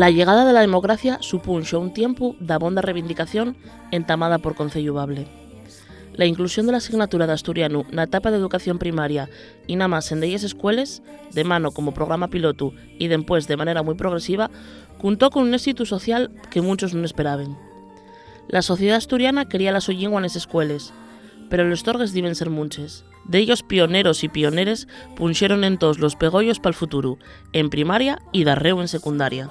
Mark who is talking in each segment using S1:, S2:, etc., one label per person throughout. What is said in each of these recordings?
S1: La llegada de la democracia supunxo un tiempo da bonda reivindicación entamada por Concello Bable. La inclusión de la asignatura de asturiano na etapa de educación primaria y nada más en delles escueles, de mano como programa piloto y después de manera muy progresiva, contó con un éxito social que muchos no esperaban. La sociedad asturiana quería la su lengua en las escueles, pero los torgues deben ser munches. De ellos pioneros y pioneres punxeron en todos los pegollos para el futuro, en primaria y darreu en secundaria.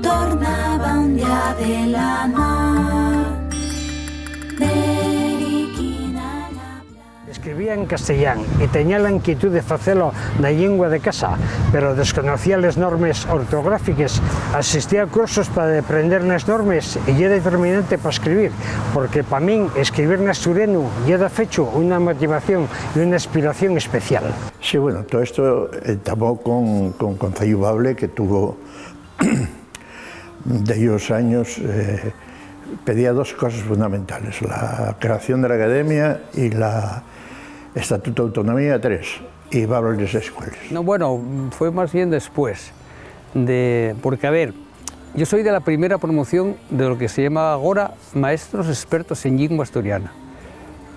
S2: Tornaba un día de la mar,
S3: Escribía en castellán y tenía la inquietud de facelo na lingua de casa, pero desconocía las normas ortográficas. Asistía a cursos para aprender las normas y era determinante para escribir, porque para mí escribir en asturiano ya da fecho una motivación y una inspiración especial.
S4: Sí, bueno, todo esto entamó con Concello Bable, que tuvo de ellos años, pedía dos cosas fundamentales: la creación de la academia y la Estatuto de Autonomía, tres, y Bable en las escuelas.
S5: No, bueno, fue más bien después, porque a ver, yo soy de la primera promoción de lo que se llama ahora Maestros Expertos en Lingua Asturiana,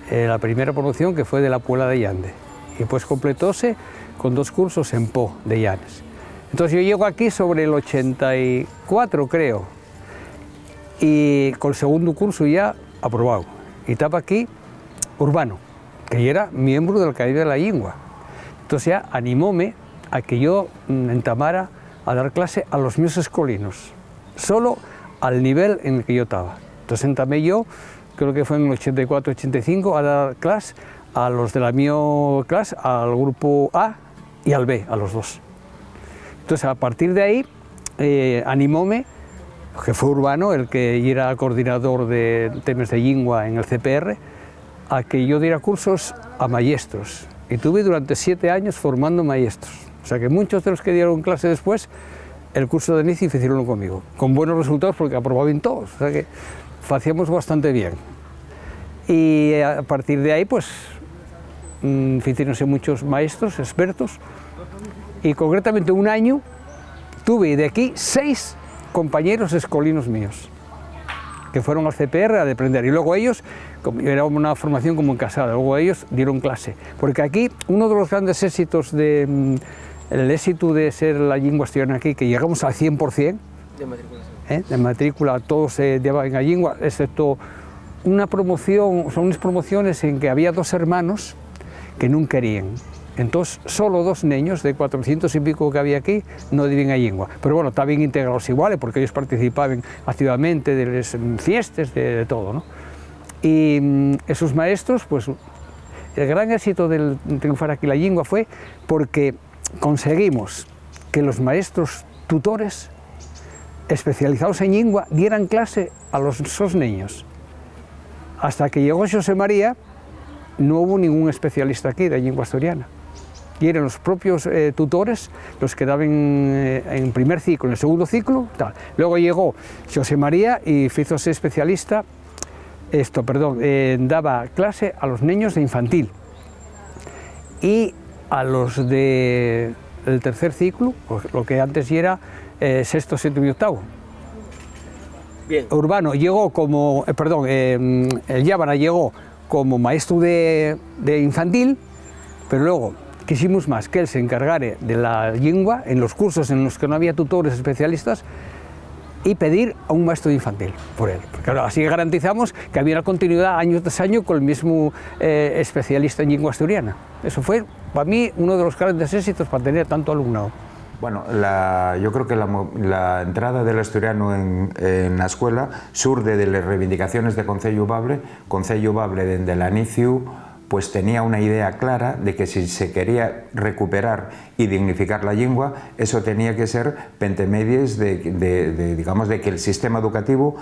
S5: la primera promoción, que fue de la Puebla de Llande, y pues completóse con 2 cursos en Po de Llanes. Entonces yo llego aquí sobre el 84, creo, y con el segundo curso ya aprobado, y estaba aquí Urbano, que era miembro de la Academia de la Lengua. Entonces ya animóme a que yo entamara a dar clase a los míos escolinos, solo al nivel en el que yo estaba. Entonces entamé yo, creo que fue en el 84-85, a dar clase a los de la mío clase, al grupo A y al B, a los 2. Entonces a partir de ahí animóme, que fue Urbano, el que era coordinador de temas de lengua en el CPR, a que yo diera cursos a maestros, y tuve durante 7 años formando maestros. O sea que muchos de los que dieron clase después, el curso de inicio hicieron conmigo, con buenos resultados porque aprobaban todos, o sea que hacíamos bastante bien. Y a partir de ahí, pues, hicieronse muchos maestros, expertos, y concretamente un año tuve de aquí 6 compañeros escolinos míos, que fueron al CPR a aprender, y luego ellos, era una formación como en casada, luego ellos dieron clase, porque aquí uno de los grandes éxitos el éxito de ser la lengua asturiana aquí, que llegamos al 100%, de matrícula todos se llevaban a lengua, excepto una promoción, son unas promociones en que había 2 hermanos que no querían. Entonces, solo 2 niños de 400 y pico que había aquí no debían a lengua. Pero bueno, estaban integrados iguales porque ellos participaban activamente de las fiestas, de todo, ¿no? Y esos maestros, pues, el gran éxito del triunfar aquí la lengua fue porque conseguimos que los maestros tutores especializados en lengua dieran clase a esos niños. Hasta que llegó José María, no hubo ningún especialista aquí de lengua asturiana. Y eran los propios tutores los que daban en primer ciclo, en el segundo ciclo, tal. Luego llegó José María y hízose especialista, daba clase a los niños de infantil y a los del tercer ciclo, lo que antes era sexto, séptimo y octavo.
S6: Bien.
S5: Urbano llegó como, el Llábara llegó como maestro de infantil, pero luego quisimos más que él se encargara de la lengua en los cursos en los que no había tutores especialistas y pedir a un maestro de infantil por él. Porque claro, así garantizamos que había una continuidad año tras año con el mismo especialista en lengua asturiana. Eso fue para mí uno de los grandes éxitos para tener tanto alumnado.
S7: Bueno, yo creo que la entrada del asturiano en la escuela surge de las reivindicaciones de Concello Bable. Concello Bable, desde el inicio, pues tenía una idea clara de que si se quería recuperar y dignificar la lengua, eso tenía que ser pentemedies digamos, de que el sistema educativo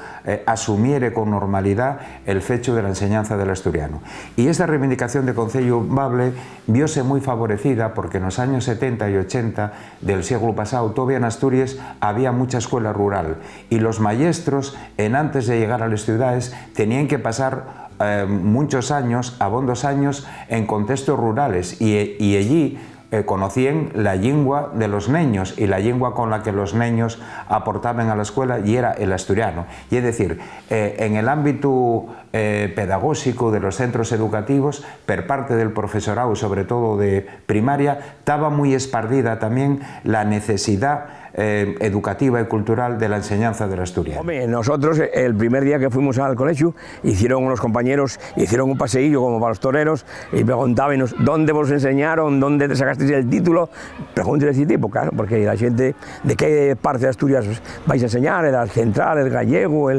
S7: asumiera con normalidad el fecho de la enseñanza del asturiano. Y esta reivindicación de Concello Bable viose muy favorecida porque en los años 70 y 80 del siglo pasado todavía en Asturias había mucha escuela rural y los maestros, antes de llegar a las ciudades, tenían que pasar muchos años, abondos años, en contextos rurales y allí conocían la lengua de los niños y la lengua con la que los niños aportaban a la escuela y era el asturiano. Y es decir, en el ámbito pedagógico de los centros educativos, por parte del profesorado, sobre todo de primaria, estaba muy esparcida también la necesidad educativa y cultural de la enseñanza del asturiano.
S8: Hombre, nosotros el primer día que fuimos al colegio hicieron unos compañeros, hicieron un paseillo como para los toreros y preguntaban dónde vos enseñaron, dónde te sacasteis el título, preguntas de ese tipo, claro, porque la gente, ¿de qué parte de Asturias vais a enseñar? ¿Era el central, el gallego?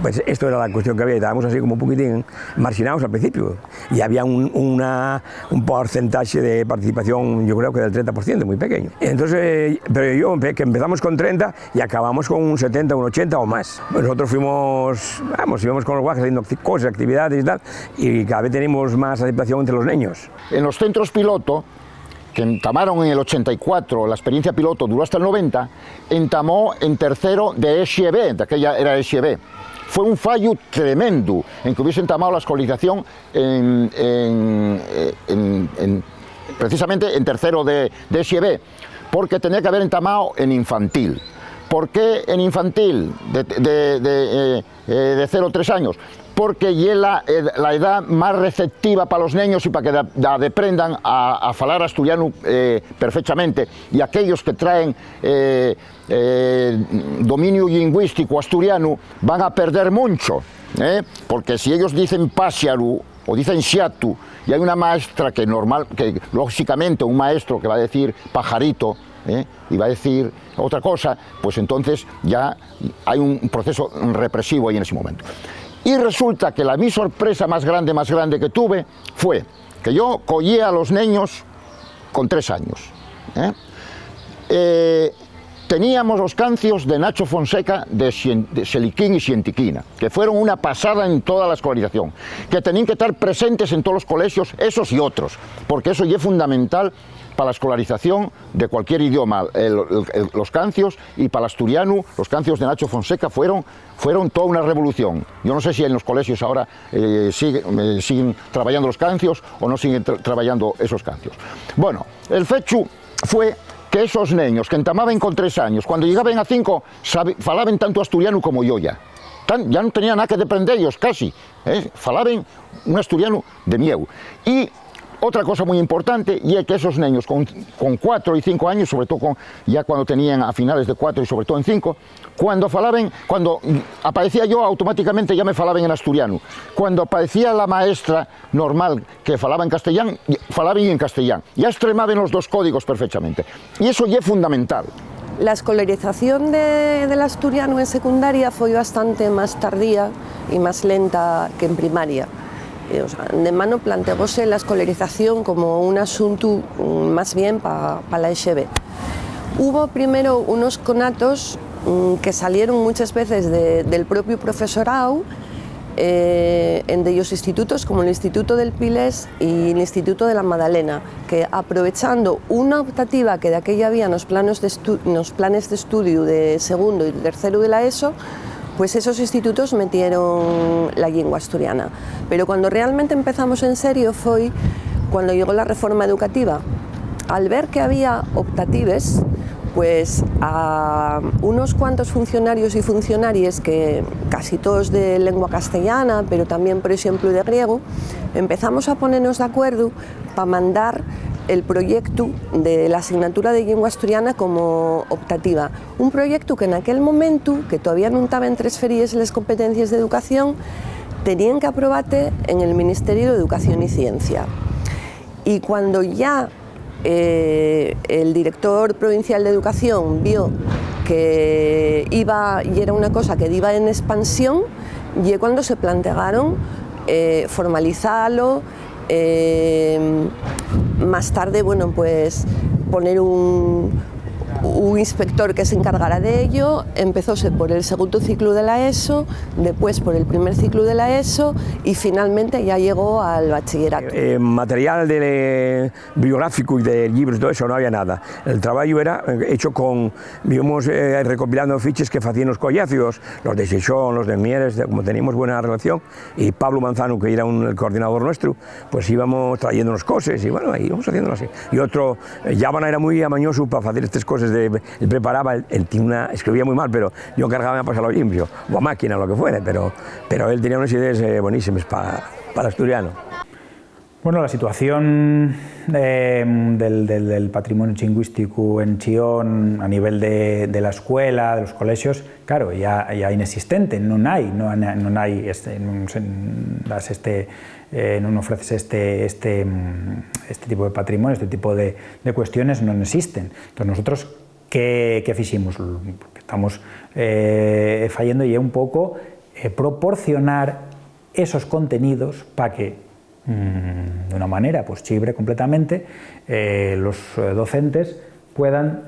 S8: Pues esto era la cuestión que había, estábamos así como un poquitín marginados al principio y había un porcentaje de participación, yo creo que del 30%, muy pequeño. Entonces, pero yo que empezamos con 30 y acabamos con un 70, un 80 o más. Nosotros íbamos con los guajes haciendo cosas, actividades y tal, y cada vez tenemos más aceptación entre los niños.
S9: En los centros piloto, que entamaron en el 84, la experiencia piloto duró hasta el 90, entamó en tercero de ESIEB, de aquella era ESIEB. Fue un fallo tremendo en que hubiese entamado la escolarización precisamente en tercero de ESIEB, porque tenía que haber entamado en infantil. ¿Por qué en infantil de 0 a 3 años? Porque es la edad más receptiva para los niños y para que aprendan a falar asturiano perfectamente. Y aquellos que traen dominio lingüístico asturiano van a perder mucho, porque si ellos dicen páxaro o dicen xiatu, y hay una maestra que lógicamente un maestro que va a decir pajarito, y va a decir otra cosa, pues entonces ya hay un proceso represivo ahí en ese momento. Y resulta que mi sorpresa más grande que tuve fue que yo cogía a los niños con 3 años. Teníamos los cancios de Nacho Fonseca de Seliquín y Sientiquina, que fueron una pasada en toda la escolarización, que tenían que estar presentes en todos los colegios, esos y otros, porque eso ya es fundamental para la escolarización de cualquier idioma. Los cancios, y para el asturiano, los cancios de Nacho Fonseca fueron toda una revolución. Yo no sé si en los colegios ahora siguen trabajando los cancios o no siguen trabajando esos cancios. Bueno, el fecho fue que esos niños que entamaban con 3 años, cuando llegaban a 5, falaban tanto asturiano como yo ya. Ya no tenía nada que depender ellos, casi. Falaban un asturiano de mieu. Y otra cosa muy importante, y es que esos niños con 4 y 5 años, sobre todo ya cuando tenían a finales de 4 y sobre todo en 5, cuando aparecía yo, automáticamente ya me falaban en asturiano. Cuando aparecía la maestra normal que falaba en castellano, falaban en castellano. Ya extremaban los dos códigos perfectamente. Y eso ya es fundamental.
S10: La escolarización del asturiano en secundaria fue bastante más tardía y más lenta que en primaria. O sea, de mano planteóse la escolarización como un asunto más bien para la ESEB. Hubo primero unos conatos que salieron muchas veces del propio profesorado en de ellos institutos como el Instituto del Piles y el Instituto de la Magdalena, que aprovechando una optativa que de aquella había en los planes de estudio de segundo y tercero de la ESO, pues esos institutos metieron la lengua asturiana. Pero cuando realmente empezamos en serio fue cuando llegó la reforma educativa. Al ver que había optatives, pues a unos cuantos funcionarios y funcionarias, que casi todos de lengua castellana, pero también, por ejemplo, de griego, empezamos a ponernos de acuerdo para mandar el proyecto de la asignatura de lengua asturiana como optativa. Un proyecto que en aquel momento, que todavía no estaba en transferidas las competencias de educación, tenían que aprobarte en el Ministerio de Educación y Ciencia. Y cuando ya el director provincial de Educación vio que iba, y era una cosa que iba en expansión, y cuando se plantearon formalizarlo, más tarde, bueno, pues poner un un inspector que se encargara de ello. Empezóse por el segundo ciclo de la ESO, después por el primer ciclo de la ESO y finalmente ya llegó al bachillerato.
S8: Material biográfico y de libros y todo eso no había nada. El trabajo era hecho con, íbamos recopilando fiches que hacían los collacios, los de Xixón, los de Mieres, como teníamos buena relación, y Pablo Manzano, que era el coordinador nuestro, pues íbamos trayéndonos cosas y bueno, íbamos haciéndolo así. Y otro, Yábana era muy amañoso para hacer estas cosas, él preparaba, él escribía muy mal, pero yo encargaba de pasarlo limpio, o a máquina, lo que fuera, pero él tenía unas ideas buenísimas para asturiano.
S11: Bueno, la situación del patrimonio lingüístico en Chión a nivel de la escuela, de los colegios, claro, ya inexistente, no ofreces este tipo de patrimonio, este tipo de cuestiones no existen. Entonces nosotros, ¿qué hicimos? Porque estamos fallando ya un poco proporcionar esos contenidos para que de una manera pues libre completamente los docentes puedan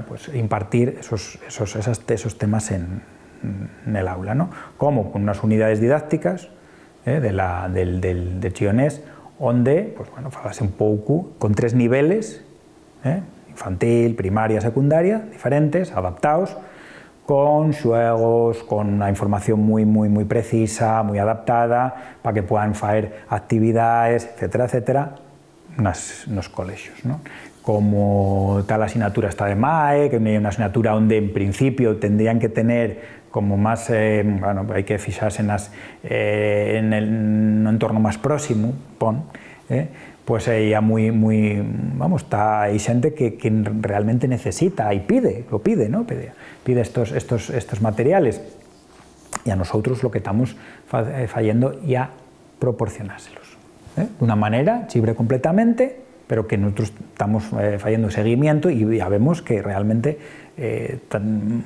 S11: pues impartir esos temas en el aula, ¿no? Como con unas unidades didácticas de chionés, donde pues falase un poco con 3 niveles, infantil, primaria, secundaria, diferentes, adaptados, con juegos, con una información muy precisa, muy adaptada, para que puedan hacer actividades, etcétera, nos colegios, ¿no? Como tal asignatura está de MAE, que es una asignatura donde en principio tendrían que tener como más, hay que fijarse en el entorno más próximo, pues ya está, hay gente que realmente necesita y pide, ¿no? Pide estos materiales, y a nosotros lo que estamos fallando ya proporcionárselos, de una manera libre completamente, pero que nosotros estamos fallando seguimiento, y ya vemos que realmente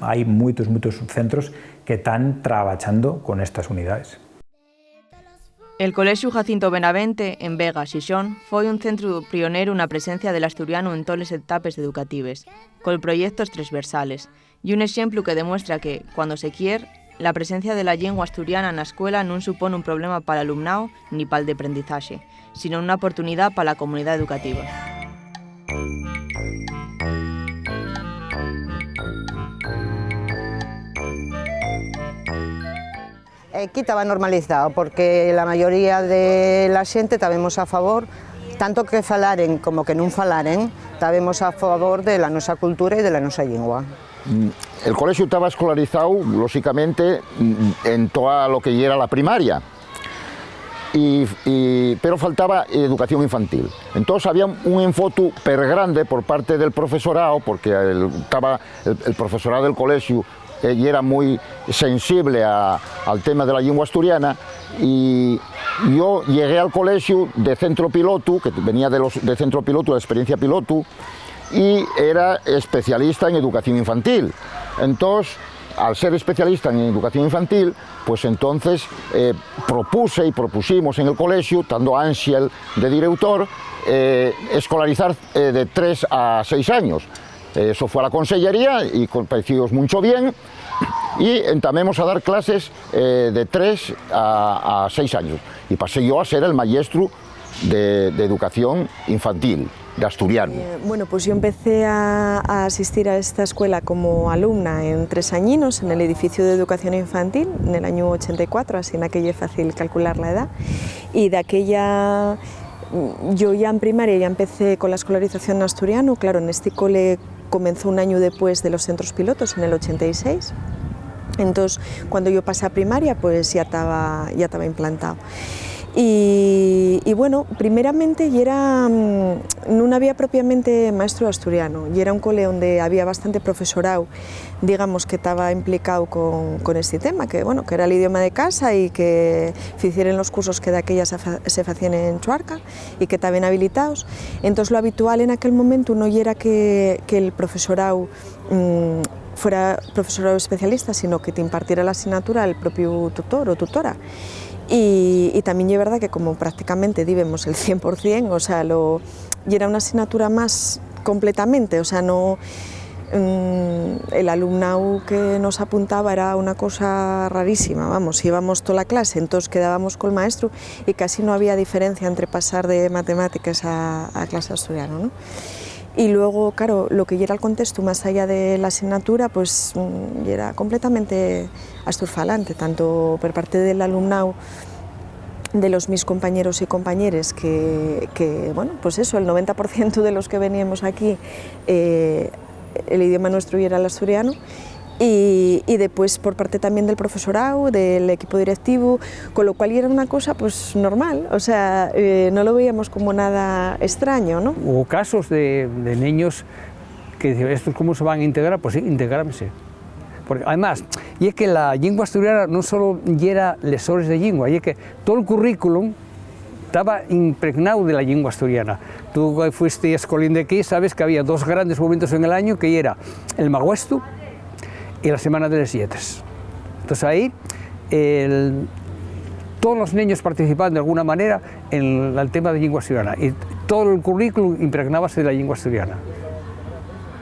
S11: hay muchos centros que están trabajando con estas unidades.
S12: El Colexio Jacinto Benavente, en Vega, Xixón, foi un centro pionero na presencia del asturiano en todas as etapas educatives, con proyectos transversales, y un exemplo que demuestra que, cuando se quiere, la presencia de la lengua asturiana na escuela non supone un problema para el alumnado ni para el de aprendizaje, sino una oportunidad para la comunidad educativa.
S13: Aquí estaba normalizado, porque la mayoría de la xente estábamos a favor, tanto que falaren como que non falaren, estábamos a favor de la nosa cultura e de la nosa lingua.
S9: El colegio estaba escolarizado, lógicamente, en toda lo que era la primaria, pero faltaba educación infantil. Entonces había un enfoque grande por parte del profesorado, porque estaba el profesorado del colegio y era muy sensible al tema de la lengua asturiana, y yo llegué al colegio de centro piloto, que venía de centro piloto, de experiencia piloto, y era especialista en educación infantil. Entonces, al ser especialista en educación infantil, pues entonces propusimos en el colegio, estando Ángel de director, escolarizar de 3 a 6 años. Eso fue a la consellería y pareció mucho bien, y entamemos a dar clases de 3 a 6 años, y pasé yo a ser el maestro de educación infantil, de asturiano.
S14: Bueno, pues yo empecé a asistir a esta escuela como alumna en 3 añinos, en el edificio de educación infantil, en el año 84, así en aquella es fácil calcular la edad, y de aquella... Yo ya en primaria ya empecé con la escolarización en asturiano, claro, en este cole comenzó un año después de los centros pilotos, en el 86, entonces cuando yo pasé a primaria pues ya estaba implantado. Y bueno, primeramente no había propiamente maestro asturiano, y era un cole donde había bastante profesorado, digamos, que estaba implicado con este tema, que bueno, que era el idioma de casa, y que hicieran los cursos que de aquella se hacían en Chuarca y que estaban habilitados. Entonces lo habitual en aquel momento no era que el profesorado fuera profesorado especialista, sino que te impartiera la asignatura el propio tutor o tutora. Y también es verdad que como prácticamente vivimos el 100%, o sea, y era una asignatura más completamente, o sea, no... El alumnado que nos apuntaba era una cosa rarísima, vamos, íbamos toda la clase, entonces quedábamos con el maestro y casi no había diferencia entre pasar de matemáticas a clase asturiano, ¿no? Y luego, claro, lo que era el contexto más allá de la asignatura, pues era completamente asturfalante, tanto por parte del alumnado, de los mis compañeros y compañeras, que bueno, pues eso, el 90% de los que veníamos aquí, el idioma nuestro era el asturiano, y después por parte también del profesorado, del equipo directivo, con lo cual era una cosa pues normal, o sea, no lo veíamos como nada extraño, ¿no?
S5: Hubo casos de niños que decían, ¿estos cómo se van a integrar? Pues sí, integrarse. Porque además, y es que la lengua asturiana no solo era lesores de lengua, y es que todo el currículum estaba impregnado de la lengua asturiana. Tú que fuiste escolín de aquí, sabes que había dos grandes momentos en el año, que era el Maguestu y la Semana de les Lletres. Entonces ahí todos los niños participaban de alguna manera en el tema de lengua asturiana y todo el currículum impregnábase de la lengua asturiana.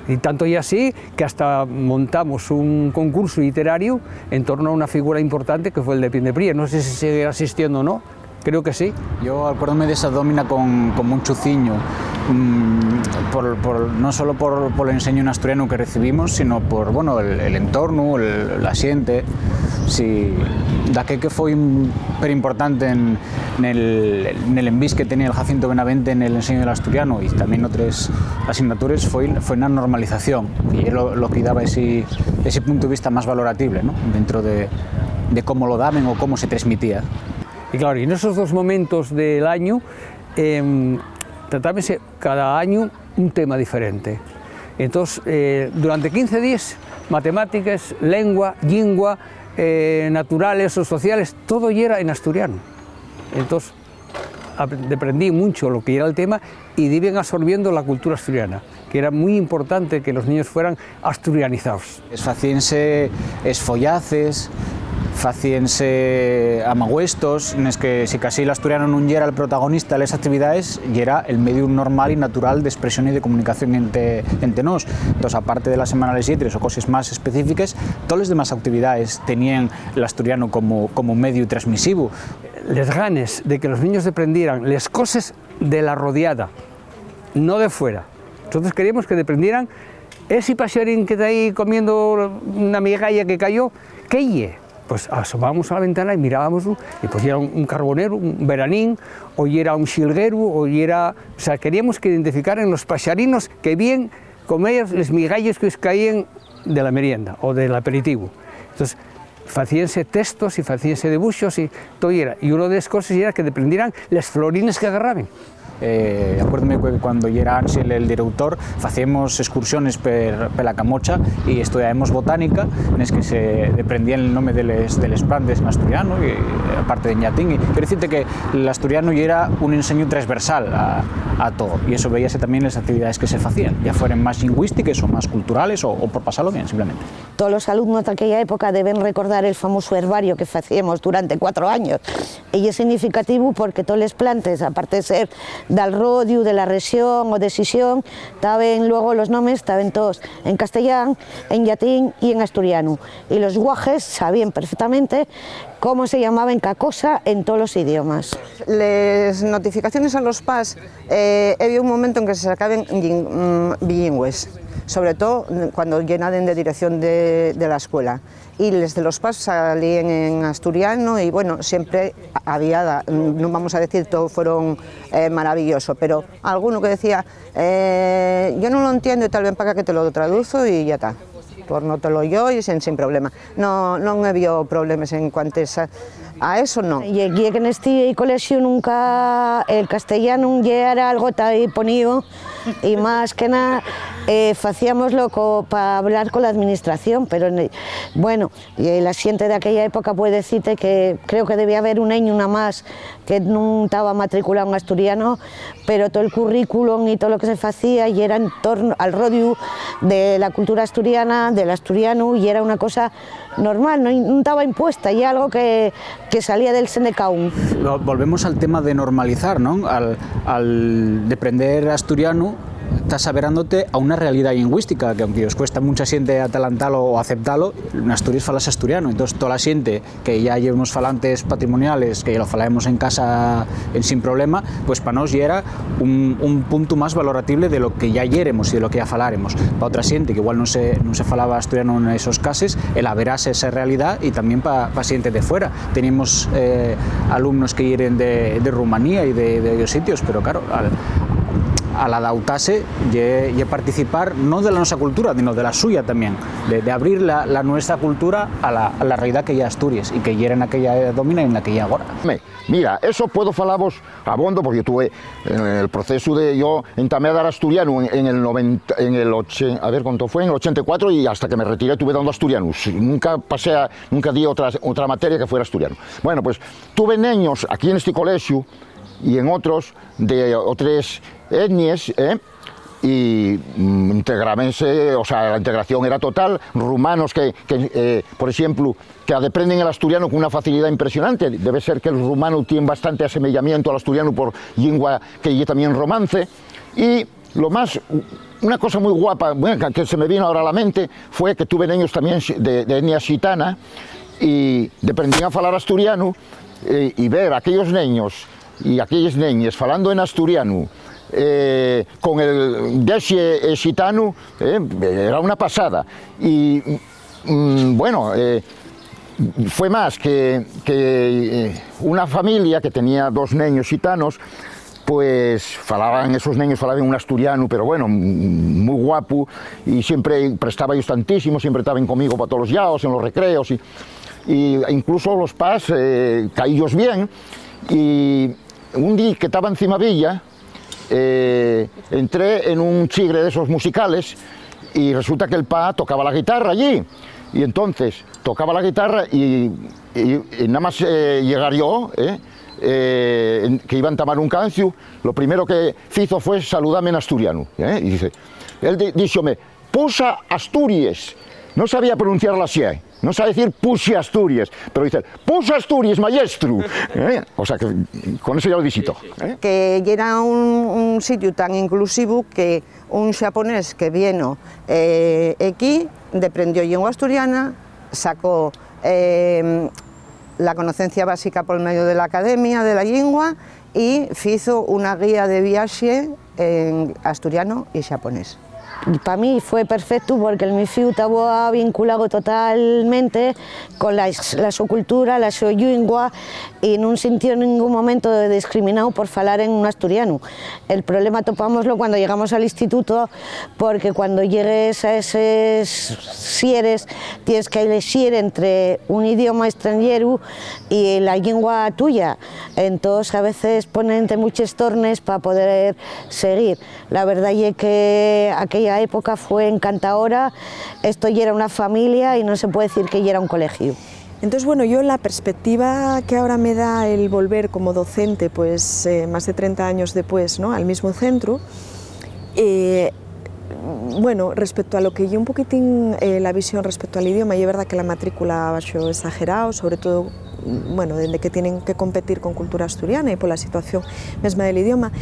S5: Y tanto y así que hasta montamos un concurso literario en torno a una figura importante que fue el de Pindepría. No sé si sigue asistiendo o no. Creo que sí.
S15: Yo acuérdome de esa domina con mucho ciño, no solo por el enseño en asturiano que recibimos, sino por bueno, el entorno, la xente. Sí, daqué que foi super importante en el envís que tenía el Jacinto Benavente en el enseño del asturiano y también otras asignaturas fue una normalización y es lo que daba ese punto de vista más valoratible, ¿no? Dentro de cómo lo daban o cómo se transmitía.
S5: Y claro, y en esos dos momentos del año tratábase cada año un tema diferente. Entonces, durante 15 días, matemáticas, lengua, naturales o sociales, todo era en asturiano. Entonces, aprendí mucho lo que era el tema y iban absorbiendo la cultura asturiana, que era muy importante que los niños fueran asturianizados.
S15: Facíense esfollaces, facíense amaguestos, en es que si casi el asturiano no era el protagonista de las actividades, y era el medio normal y natural de expresión y de comunicación entre nos. Entonces, aparte de las semanales lletres o cosas más específicas, todas las demás actividades tenían el asturiano como medio transmisivo.
S5: Les ganes de que los niños aprendieran las cosas de la rodeada, no de fuera. Nosotros queríamos que aprendieran ese pasearín que está ahí comiendo una migalla que cayó, ¿qué ye? Pues asomábamos a la ventana y mirábamos, y pues era un carbonero, un veranín, o era un xilguero, o sea, queríamos que identificaran los paxarinos que bien comer los migallos que os caían de la merienda o del aperitivo. Entonces, facíanse textos y facíanse dibuixos y todo era. Y una de las cosas era que aprendieran las florines que agarraban.
S15: Acuérdome que cuando era Ángel el director facíamos excursiones per la Camocha y estudiábamos botánica en es que se aprendía el nombre de les plantes en asturiano y aparte de en latín. Y quiero decirte que el asturiano ya era un enseño transversal a todo y eso veíase también en las actividades que se hacían, ya fueran más lingüísticas o más culturales o por pasarlo bien simplemente.
S16: Todos los alumnos de aquella época deben recordar el famoso herbario que hacíamos durante 4 años y es significativo porque todos los plantes, aparte de ser del rodio, de la región o de Sisión, estaban luego los nombres, estaban todos en castellano, en latín y en asturiano. Y los guajes sabían perfectamente cómo se llamaba en cada cosa en todos los idiomas.
S13: Las notificaciones a los PAS, había un momento en que se sacaban bilingües, sobre todo cuando llenaban de dirección de la escuela. Y les de los PAS salían en asturiano y bueno, siempre había, no vamos a decir todos fueron maravillosos, pero alguno que decía, yo no lo entiendo y tal vez para que te lo traduzco y ya está. Por no te lo yo y sin problema. No he habido problemas en cuanto a eso, no.
S16: Y que en este colegio nunca el castellano ya era algo ahí ponido y más que nada hacíamoslo para hablar con la administración, pero bueno, la gente de aquella época puede decirte que creo que debía haber un año una más que no estaba matriculado en asturiano, pero todo el currículum y todo lo que se hacía y era en torno al rodio de la cultura asturiana, del asturiano, y era una cosa normal, no estaba impuesta, y algo que salía del Senecaún.
S15: Volvemos al tema de normalizar, ¿no? Al de aprender asturiano, estás averándote a una realidad lingüística que, aunque os cuesta mucha xente atalantalo o aceptalo, en Asturias falase asturiano. Entonces, toda la xente que ya llevemos falantes patrimoniales, que ya lo falaremos en casa sin problema, pues para nos ya era un punto más valoratible de lo que ya yeremos y de lo que ya falaremos. Para otra xente que igual non se falaba asturiano en esos casos, el averase esa realidad, y también para xente de fuera. Teníamos alumnos que iren de Rumanía y de otros sitios, pero claro, al adaptarse y participar no de la nuestra cultura, sino de la suya también, de abrir la nuestra cultura a la realidad que ya Asturias y que ya en aquella domina y en la que ya ahora.
S9: Mira, eso puedo falaros abondo porque tuve en el proceso de yo entamé a dar asturiano en el 90, en el 80, a ver cuánto fue, en el 84, y hasta que me retiré tuve dando asturiano. Nunca di otra materia que fuera asturiano. Bueno, pues tuve niños aquí en este colegio y en otros de otras etnias, y integramense, o sea, la integración era total. Rumanos que por ejemplo, que aprenden el asturiano con una facilidad impresionante. Debe ser que el rumano tiene bastante asemejamiento al asturiano por lengua que es también romance. Y lo más, una cosa muy guapa, bueno, que se me vino ahora a la mente, fue que tuve niños también de etnia gitana y aprendían a hablar asturiano, y ver a aquellos niños y aquellas niñas falando en asturiano con el deshe gitano, era una pasada. Y bueno, fue más que una familia que tenía 2 niños gitanos, pues esos niños falaban un asturiano, pero bueno, muy guapo, y siempre prestaba ellos tantísimo, siempre estaban conmigo para todos los yaos, en los recreos, y incluso los pas caídos bien. Y un día que estaba encima Villa, entré en un chigre de esos musicales y resulta que el pa tocaba la guitarra allí, y entonces tocaba la guitarra y nada más llegar yo, que iba a entamar un cancio, lo primero que hizo fue saludarme en asturiano, y dice, él díxome, Pusa Asturias, no sabía pronunciarla así, no sabe decir Pusi Asturias, pero dice, Pusa Asturias, maestro. O sea, que con eso ya lo visito.
S13: Que era un sitio tan inclusivo que un japonés que vino aquí, aprendió lengua asturiana, sacó la conocencia básica por medio de la academia de la lengua y hizo una guía de viaje en asturiano y japonés.
S16: Para mí fue perfecto porque el mi fiu estaba vinculado totalmente con su cultura, la su lengua, y no sintió en ningún momento discriminado por hablar en un asturiano. El problema topámoslo cuando llegamos al instituto, porque cuando llegues a esos sieres tienes que elegir entre un idioma extranjero y la lengua tuya. Entonces a veces ponen muchos tornes para poder seguir. La verdad es que aquella época fue encantadora, esto ya era una familia y no se puede decir que ya era un colegio.
S14: Entonces, bueno, yo la perspectiva que ahora me da el volver como docente, pues más de 30 años después, ¿no?, al mismo centro, bueno, respecto a lo que yo un poquitín la visión respecto al idioma, y es verdad que la matrícula ha sido exagerado, sobre todo, bueno, desde que tienen que competir con cultura asturiana y por la situación misma del idioma,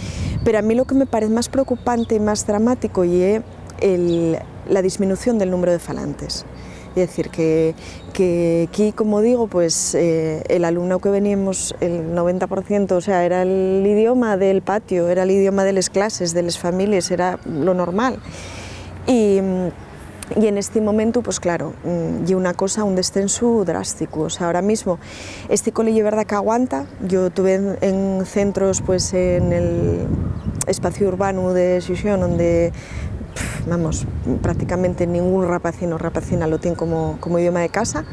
S14: pero a mí lo que me parece más preocupante y más dramático es la disminución del número de falantes. Es decir, que aquí, como digo, pues el alumno que veníamos, el 90%, o sea, era el idioma del patio, era el idioma de las clases, de las familias, era lo normal. Y en este momento, pues claro, y una cosa, un descenso drástico. O sea, ahora mismo, este colegio, verdad que aguanta. Yo tuve en centros, pues en el espacio urbano de Xixón, donde vamos, prácticamente ningún rapacino o rapacina lo tiene como idioma de casa,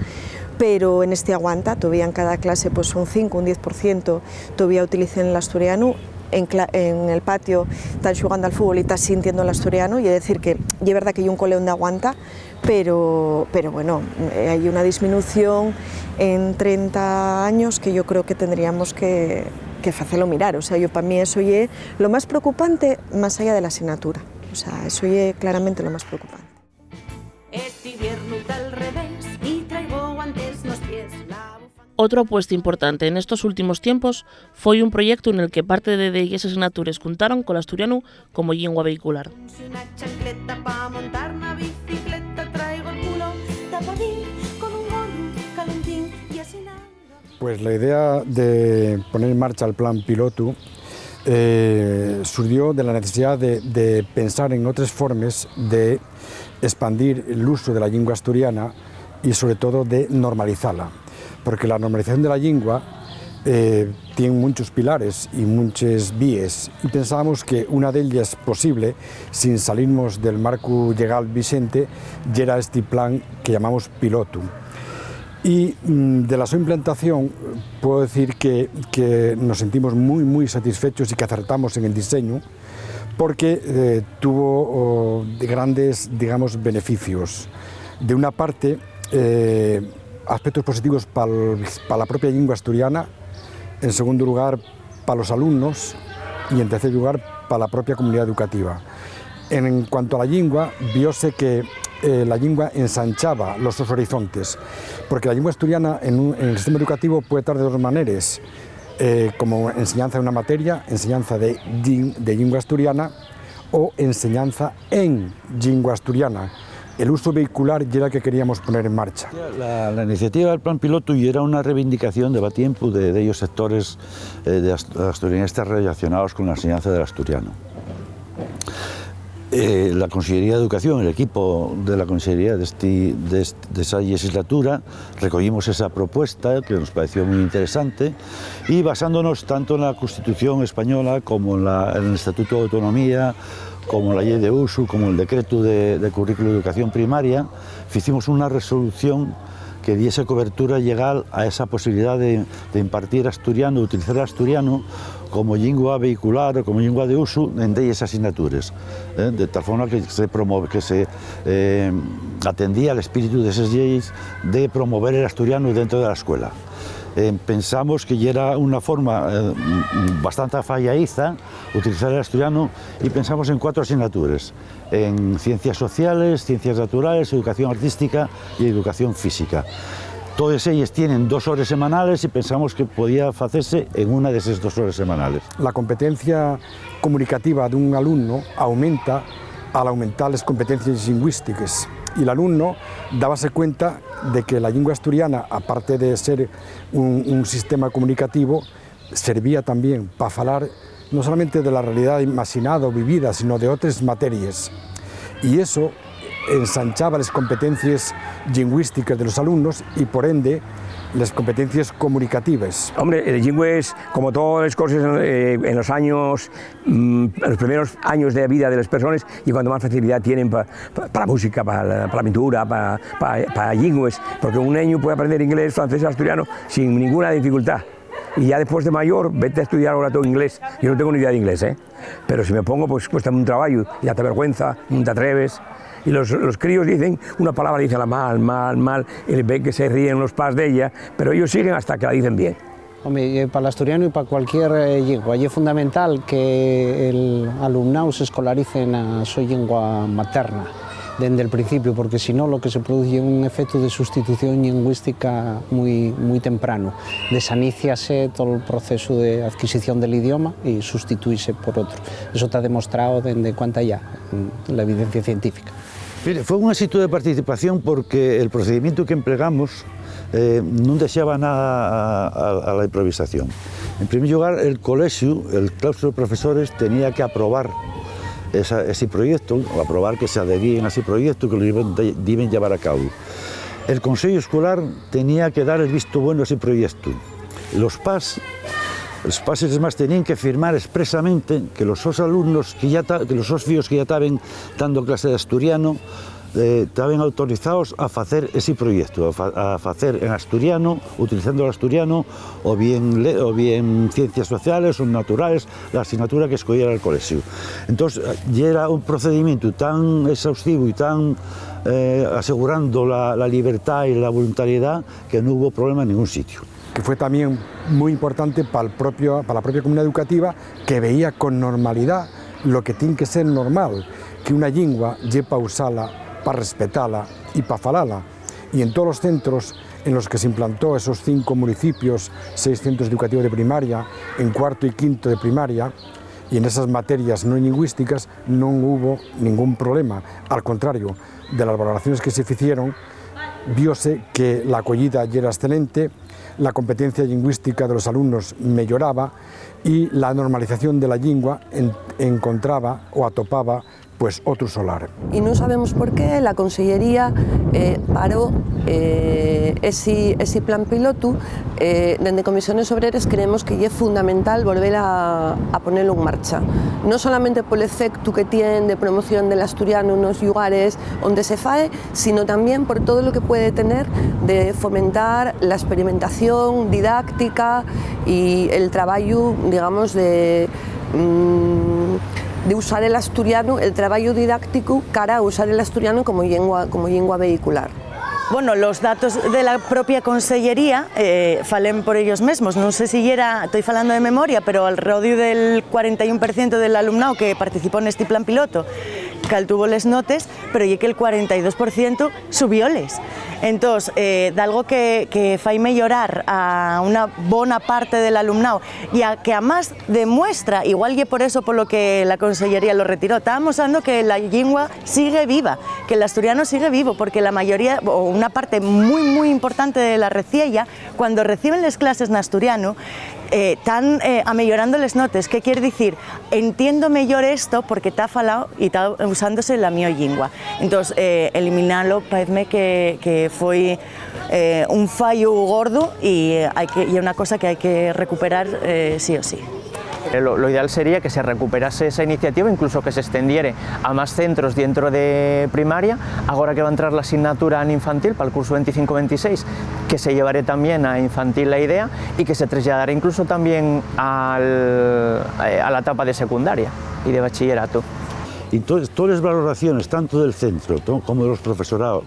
S14: pero en este aguanta, todavía en cada clase pues un 5, un 10% todavía utilizan el asturiano, en el patio están jugando al fútbol y están sintiendo el asturiano, y es decir que es verdad que hay un cole donde aguanta, pero bueno, hay una disminución en 30 años que yo creo que tendríamos que hacerlo mirar. O sea, yo para mí eso es lo más preocupante más allá de la asignatura. O sea, eso es claramente lo más preocupante.
S2: Este invierno está al revés y traigo guantes los pies. La bufanda...
S1: Outra apuesta importante en estos últimos tiempos foi un proyecto en el que parte de ellas asignaturas contaron con l'asturianu como lingua vehicular.
S2: Una chancleta pa montar na bicicleta, traigo el culo tapadín con un gorro calentín y así nada.
S17: Pues la idea de poner en marcha el plan piloto surgió de la necesidad de pensar en otras formas de expandir el uso de la lengua asturiana y sobre todo de normalizarla. Porque la normalización de la lengua tiene muchos pilares y muchas vías y pensábamos que una de ellas posible, sin salirnos del marco legal vigente, era este plan que llamamos piloto. Y de la su implantación puedo decir que nos sentimos muy satisfechos y que acertamos en el diseño porque tuvo grandes, digamos, beneficios. De una parte, aspectos positivos para la propia lengua asturiana, en segundo lugar para los alumnos y en tercer lugar para la propia comunidad educativa. En cuanto a la lengua, vióse que la lengua ensanchaba los dos horizontes, porque la lengua asturiana en el sistema educativo puede estar de dos maneras, como enseñanza de una materia, enseñanza de lengua asturiana o enseñanza en lengua asturiana. El uso vehicular ya era el que queríamos poner en marcha.
S18: La iniciativa del plan piloto y era una reivindicación de tiempo de ellos sectores de asturianistas relacionados con la enseñanza del asturiano. La Consellería de Educación, el equipo de la Consellería de esa legislatura, recogimos esa propuesta que nos pareció muy interesante y basándonos tanto en la Constitución española como en el Estatuto de Autonomía, como la ley de uso, como el decreto de currículo de educación primaria, hicimos una resolución que diese cobertura legal a esa posibilidad de impartir asturiano, utilizar el asturiano como lengua vehicular o como lengua de uso en esas asignaturas, de tal forma que se atendía al espíritu de esas leyes de promover el asturiano dentro de la escuela. Pensamos que ya era una forma bastante falladiza utilizar el asturiano y pensamos en 4 asignaturas, en ciencias sociales, ciencias naturales, educación artística y educación física. Todas ellas tienen 2 horas semanales y pensamos que podía hacerse en una de esas 2 horas semanales.
S17: La competencia comunicativa de un alumno aumenta al aumentar las competencias lingüísticas y el alumno dábase cuenta de que la lengua asturiana, aparte de ser un sistema comunicativo, servía también para hablar no solamente de la realidad imaginada o vivida, sino de otras materias. Y eso ensanchaba las competencias lingüísticas de los alumnos y, por ende, las competencias comunicativas.
S8: Hombre, el lingüe es, como todas las cosas en los años, en los primeros años de vida de las personas y cuando más facilidad tienen para la música, para la pintura, para lingües, porque un niño puede aprender inglés, francés, asturiano sin ninguna dificultad. Y ya después de mayor, vete a estudiar ahora todo inglés. Yo no tengo ni idea de inglés, pero si me pongo, pues cuesta un trabajo, ya te avergüenza, no te atreves. Y los críos dicen una palabra, dicen mal, y ven que se ríen los padres de ella, pero ellos siguen hasta que la dicen bien.
S19: Hombre, para el asturiano y para cualquier lengua, es fundamental que el alumnado se escolarice en su lengua materna desde el principio, porque si no lo que se produce es un efecto de sustitución lingüística muy temprano. Desaníciase todo el proceso de adquisición del idioma y sustituirse por otro. Eso está demostrado desde cuánta ya, la evidencia científica.
S18: Mire, fue un éxito de participación porque el procedimiento que empleamos no dejaba nada a la improvisación. En primer lugar, el colegio, el claustro de profesores, tenía que aprobar ese proyecto, o aprobar que se adherían a ese proyecto, que lo deben llevar a cabo. El Consejo Escolar tenía que dar el visto bueno a ese proyecto. Los PAS además tenían que firmar expresamente que los alumnos, que los socios que ya estaban dando clase de asturiano, estaban autorizados a hacer ese proyecto, a hacer en asturiano, utilizando el asturiano, o bien ciencias sociales o naturales, la asignatura que escogiera el colegio. Entonces, ya era un procedimiento tan exhaustivo y tan asegurando la libertad y la voluntariedad que no hubo problema en ningún sitio.
S17: Que fue también muy importante para la propia comunidad educativa, que veía con normalidad lo que tiene que ser normal, que una lengua lleva para usarla, para respetarla y para falarla. Y en todos los centros en los que se implantó esos 5 municipios, 6 centros educativos de primaria, en cuarto y quinto de primaria, y en esas materias no lingüísticas no hubo ningún problema. Al contrario, de las valoraciones que se hicieron, viose que la acollida ya era excelente, la competencia lingüística de los alumnos mejoraba y la normalización de la lengua encontraba o atopaba pues otro solar.
S10: Y no sabemos por qué la Consellería paró ese plan piloto. Desde Comisiones Obreras creemos que es fundamental volver a ponerlo en marcha, no solamente por el efecto que tiene de promoción del asturiano en los lugares donde se fae, sino también por todo lo que puede tener de fomentar la experimentación didáctica y el trabajo, digamos, de usar el asturiano, el trabajo didáctico cara a usar el asturiano como lengua vehicular.
S20: Bueno, los datos de la propia Consellería falen por ellos mismos. No sé si estoy hablando de memoria, pero alrededor del 41% del alumnado que participó en este plan piloto tuvo les notes, pero ya que el 42% subióles. Entonces, de algo que fai mejorar a una buena parte del alumnado y que además demuestra, igual que por eso por lo que la Consellería lo retiró, estábamos hablando que la lengua sigue viva, que el asturiano sigue vivo, porque la mayoría, o una parte muy importante de la reciella, cuando reciben las clases en asturiano, están amellorando les notes. ¿Qué quiere decir? Entiendo mejor esto porque está falado y está usándose la mi lengua. Entonces, eliminarlo parece que fue un fallo gordo y es una cosa que hay que recuperar sí o sí.
S21: Lo ideal sería que se recuperase esa iniciativa, incluso que se extendiera a más centros dentro de primaria, ahora que va a entrar la asignatura en infantil para el curso 25-26, que se llevará también a infantil la idea y que se trasladará incluso también a la etapa de secundaria y de bachillerato.
S18: Y todas las valoraciones, tanto del centro como del profesorado,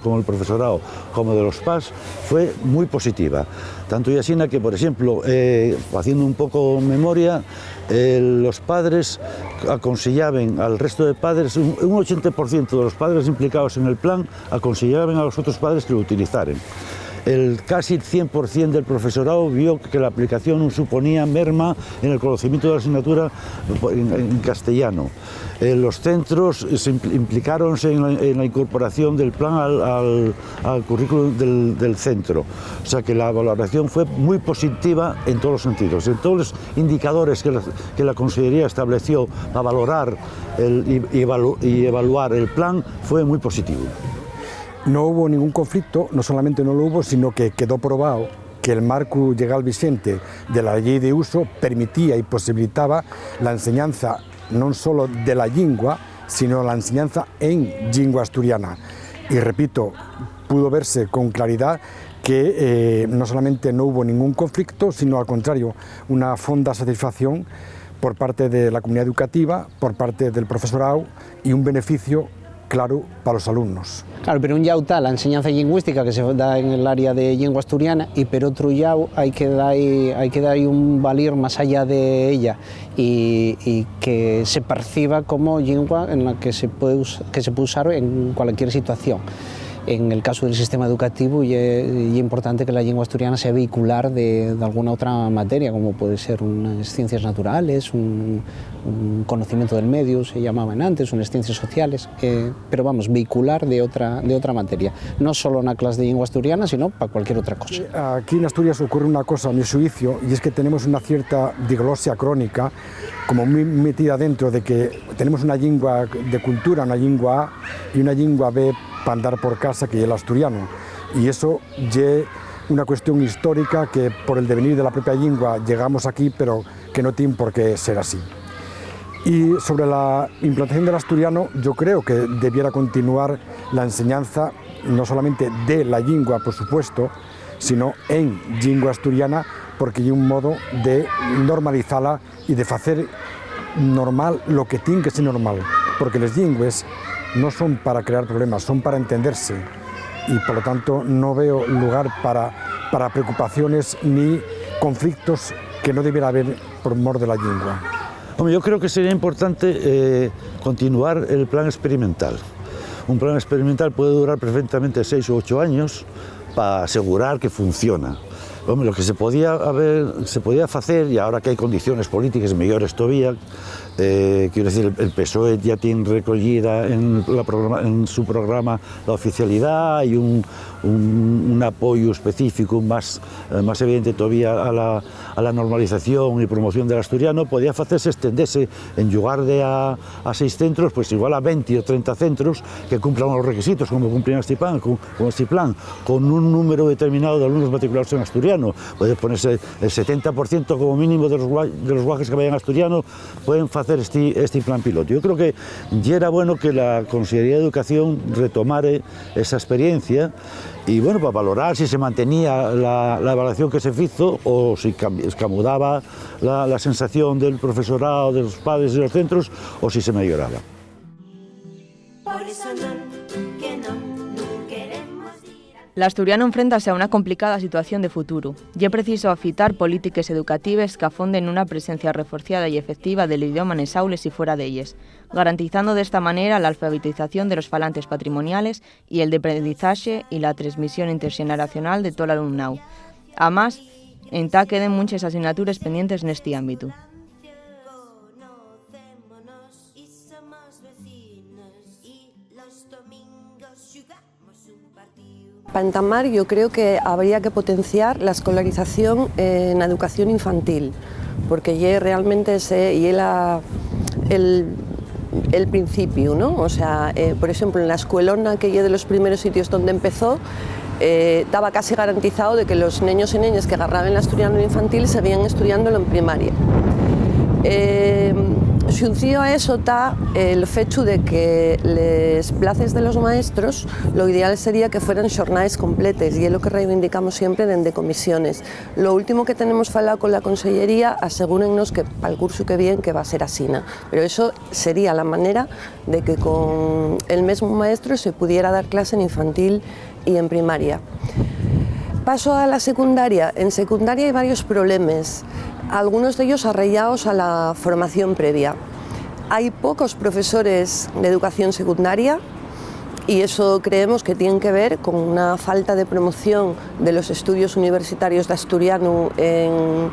S18: como de los PAS, fue muy positiva. Tanto y así que, por ejemplo, haciendo un poco memoria, los padres aconsejaban al resto de padres, un 80% de los padres implicados en el plan aconsejaban a los otros padres que lo utilizaran. El casi 100% del profesorado vio que la aplicación no suponía merma en el conocimiento de la asignatura en castellano. Los centros se implicaron en la incorporación del plan al currículum del centro. O sea que la valoración fue muy positiva en todos los sentidos. En todos los indicadores que la Consellería estableció para valorar y evaluar el plan fue muy positivo.
S17: No hubo ningún conflicto, no solamente no lo hubo, sino que quedó probado que el marco legal vigente de la ley de uso permitía y posibilitaba la enseñanza no solo de la lengua, sino la enseñanza en lengua asturiana. Y repito, pudo verse con claridad que no solamente no hubo ningún conflicto, sino al contrario, una fonda satisfacción por parte de la comunidad educativa, por parte del profesorado y un beneficio claro para los alumnos.
S19: Claro, pero un llau está la enseñanza lingüística que se da en el área de lengua asturiana y por otro llau hay que dar un valer más allá de ella y que se perciba como lengua en la que se puede usar en cualquier situación. En el caso del sistema educativo y es importante que la lengua asturiana sea vehicular de alguna otra materia, como puede ser unas ciencias naturales, un conocimiento del medio, se llamaban antes, unas ciencias sociales, pero vamos, vehicular de otra materia, no solo en la clase de lengua asturiana, sino para cualquier otra cosa.
S17: Aquí en Asturias ocurre una cosa, a mi juicio, y es que tenemos una cierta diglosia crónica, como muy metida dentro de que tenemos una lengua de cultura, una lengua A y una lengua B para andar por casa, que es el asturiano, y eso es una cuestión histórica que por el devenir de la propia lengua llegamos aquí, pero que no tiene por qué ser así. Y sobre la implantación del asturiano, yo creo que debiera continuar la enseñanza no solamente de la lengua, por supuesto, sino en lengua asturiana, porque hay un modo de normalizarla y de hacer normal lo que tiene que ser normal, porque las lenguas no son para crear problemas, son para entenderse y por lo tanto no veo lugar para preocupaciones ni conflictos que no debiera haber por mor de la lengua.
S18: Hombre, yo creo que sería importante continuar el plan experimental. Un plan experimental puede durar perfectamente 6 u 8 años para asegurar que funciona. Home, lo que se podía hacer, y ahora que hay condiciones políticas mejores todavía, quiero decir, el PSOE ya tiene recogida en su programa la oficialidad y un apoyo específico más evidente todavía a la normalización y promoción del asturiano. Podía hacerse extenderse en lugar de a 6 centros, pues igual a 20 o 30 centros que cumplan los requisitos como cumplían este plan, con un número determinado de alumnos matriculados en asturiano. Puede ponerse el 70% como mínimo de los guajes que vayan a asturiano, pueden hacer este plan piloto. Yo creo que ya era bueno que la Consellería de Educación retomara esa experiencia y bueno, para valorar si se mantenía la evaluación que se hizo o si escamudaba la sensación del profesorado, de los padres de los centros, o si se mejoraba.
S12: L'asturiano enfréntase a una complicada situación de futuro. Y es preciso afitar políticas educativas que afonden una presencia reforzada y efectiva del idioma en las aulas y fuera de ellas, garantizando de esta manera la alfabetización de los falantes patrimoniales y el de aprendizaje y la transmisión intergeneracional de todo el alumnado. Además, queden muchas asignaturas pendientes en este ámbito.
S10: Para entamar, yo creo que habría que potenciar la escolarización en educación infantil, porque ya realmente el principio, ¿no? O sea, por ejemplo, en la escuelona, que ya de los primeros sitios donde empezó, estaba casi garantizado de que los niños y niñas que agarraban el asturiano infantil seguían estudiándolo en primaria. Xuncio a eso está el hecho de que las plazas de los maestros lo ideal sería que fueran jornadas completas y es lo que reivindicamos siempre desde comisiones. Lo último que tenemos falado con la Consellería, asegúrennos que para el curso que viene que va a ser asina, pero eso sería la manera de que con el mismo maestro se pudiera dar clase en infantil y en primaria. Paso a la secundaria. En secundaria hay varios problemas, algunos de ellos arraigados a la formación previa. Hay pocos profesores de educación secundaria y eso creemos que tiene que ver con una falta de promoción de los estudios universitarios de asturiano en